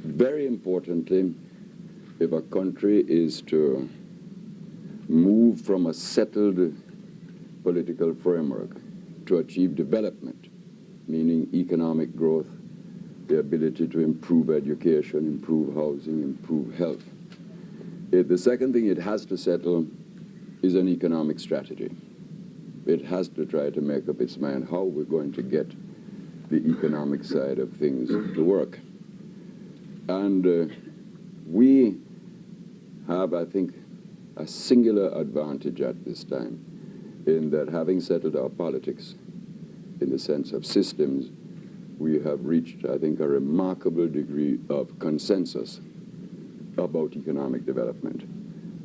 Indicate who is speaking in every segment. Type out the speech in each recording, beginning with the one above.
Speaker 1: Very importantly, if a country is to move from a settled political framework to achieve development, meaning economic growth, the ability to improve education, improve housing, improve health, the second thing it has to settle is an economic strategy. It has to try to make up its mind how we're going to get the economic side of things to work. And we have, I think, a singular advantage at this time in that, having settled our politics in the sense of systems, we have reached, I think, a remarkable degree of consensus about economic development.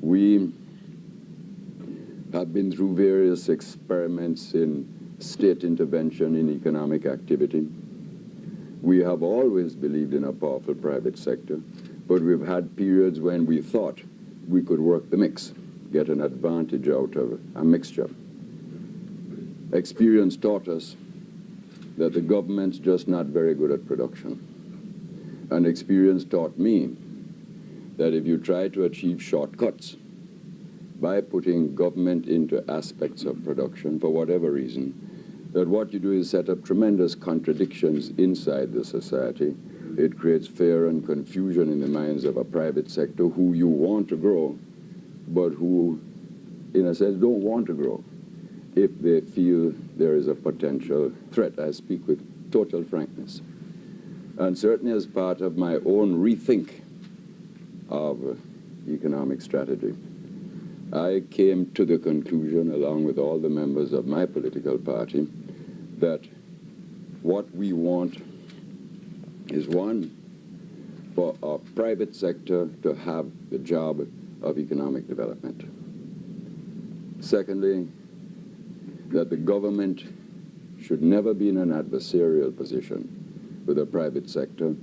Speaker 1: We have been through various experiments in state intervention in economic activity. We have always believed in a powerful private sector, but we've had periods when we thought we could work the mix, get an advantage out of a mixture. Experience taught us that the government's just not very good at production. And experience taught me that if you try to achieve shortcuts by putting government into aspects of production for whatever reason, that what you do is set up tremendous contradictions inside the society. It creates fear and confusion in the minds of a private sector who you want to grow, but who, in a sense, don't want to grow if they feel there is a potential threat. I speak with total frankness. And certainly as part of my own rethink of economic strategy, I came to the conclusion, along with all the members of my political party, that what we want is, one, for our private sector to have the job of economic development. Secondly, that the government should never be in an adversarial position with the private sector,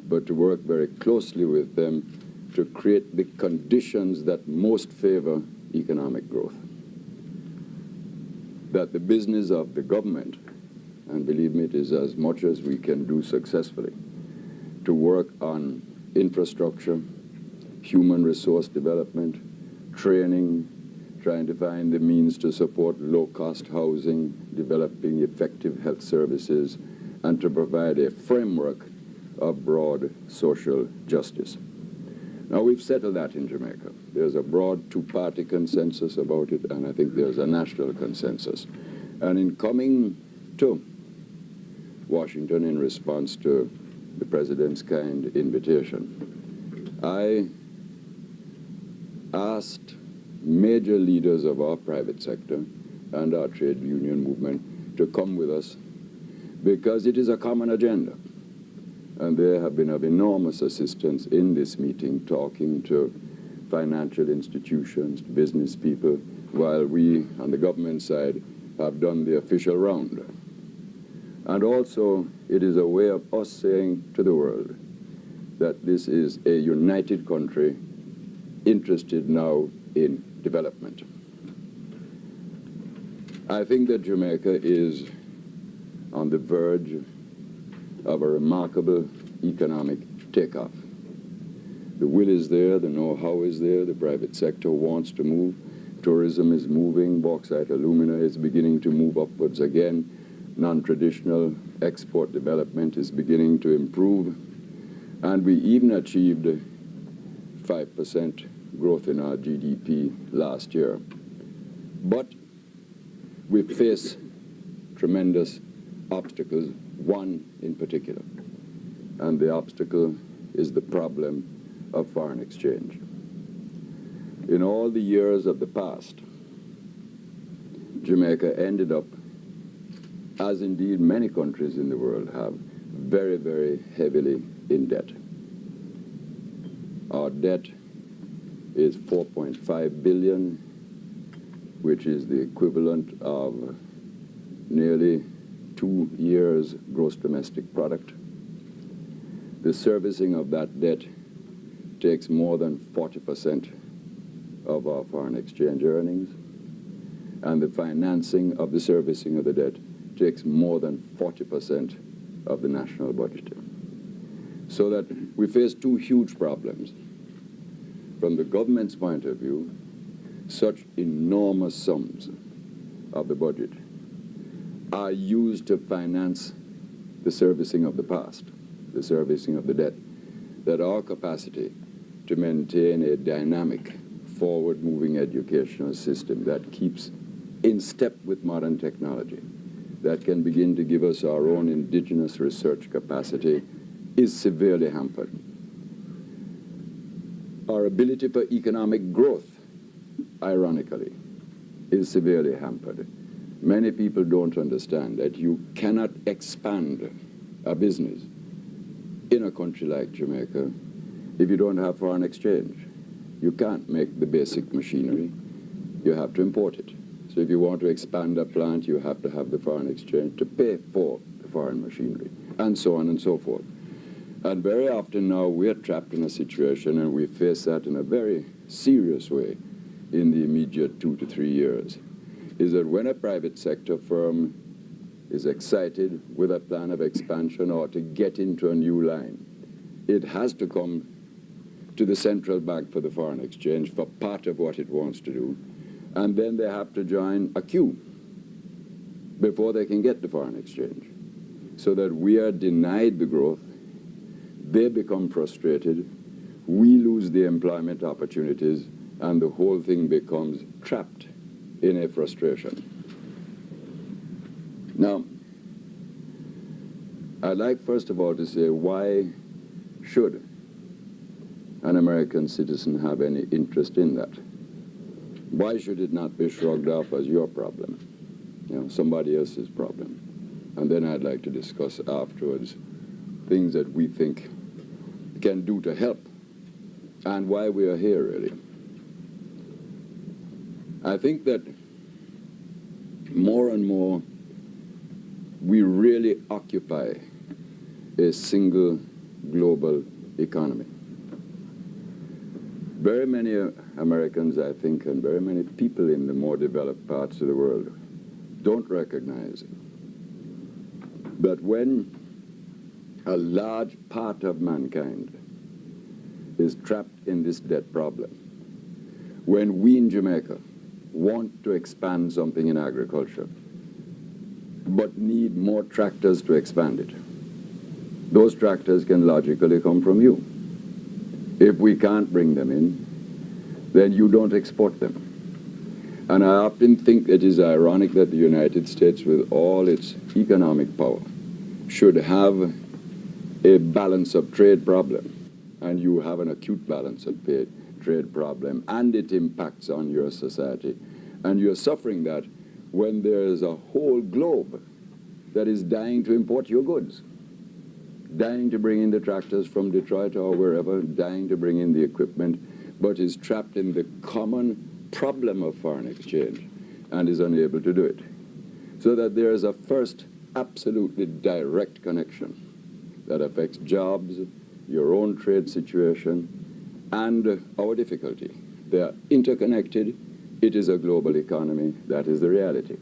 Speaker 1: but to work very closely with them to create the conditions that most favor economic growth. That the business of the government, and believe me, it is as much as we can do successfully, to work on infrastructure, human resource development, training, trying to find the means to support low-cost housing, developing effective health services, and to provide a framework of broad social justice. Now, we've settled that in Jamaica. There's a broad two-party consensus about it, and I think there's a national consensus. And in coming to Washington in response to the President's kind invitation, I asked major leaders of our private sector and our trade union movement to come with us, because it is a common agenda. And they have been of enormous assistance in this meeting, talking to financial institutions, business people, while we, on the government side, have done the official round. And also, it is a way of us saying to the world that this is a united country interested now in development. I think that Jamaica is on the verge of a remarkable economic takeoff. The will is there, the know-how is there, the private sector wants to move, tourism is moving, bauxite alumina is beginning to move upwards again, non-traditional export development is beginning to improve, and we even achieved 5% growth in our GDP last year. But we face tremendous obstacles, one in particular, and the obstacle is the problem of foreign exchange. In all the years of the past, Jamaica ended up, as indeed many countries in the world have, very, very heavily in debt. Our debt is 4.5 billion, which is the equivalent of nearly 2 years' gross domestic product. The servicing of that debt takes more than 40% of our foreign exchange earnings, and the financing of the servicing of the debt takes more than 40% of the national budget. So that we face two huge problems. From the government's point of view, such enormous sums of the budget are used to finance the servicing of the past, the servicing of the debt, that our capacity to maintain a dynamic, forward-moving educational system that keeps in step with modern technology, that can begin to give us our own indigenous research capacity, is severely hampered. Our ability for economic growth, ironically, is severely hampered. Many people don't understand that you cannot expand a business in a country like Jamaica if you don't have foreign exchange. You can't make the basic machinery. You have to import it. So if you want to expand a plant, you have to have the foreign exchange to pay for the foreign machinery, and so on and so forth. And very often now we're trapped in a situation, and we face that in a very serious way in the immediate 2 to 3 years, is that when a private sector firm is excited with a plan of expansion or to get into a new line, it has to come to the central bank for the foreign exchange for part of what it wants to do, and then they have to join a queue before they can get the foreign exchange, so that we are denied the growth, they become frustrated, we lose the employment opportunities, and the whole thing becomes trapped in a frustration. Now, I'd like first of all to say, why should an American citizen have any interest in that? Why should it not be shrugged off as your problem, somebody else's problem? And then I'd like to discuss afterwards things that we think can do to help, and why we are here, really. I think that more and more we really occupy a single global economy. Very many Americans, I think, and very many people in the more developed parts of the world don't recognize that when a large part of mankind is trapped in this debt problem, when we in Jamaica want to expand something in agriculture, but need more tractors to expand it, those tractors can logically come from you. If we can't bring them in, then you don't export them. And I often think it is ironic that the United States, with all its economic power, should have a balance of trade problem, and you have an acute balance of trade problem, and it impacts on your society. And you're suffering that when there's a whole globe that is dying to import your goods, dying to bring in the tractors from Detroit or wherever, dying to bring in the equipment, but is trapped in the common problem of foreign exchange and is unable to do it. So that there is a first absolutely direct connection that affects jobs, your own trade situation, and our difficulty. They are interconnected. It is a global economy. That is the reality.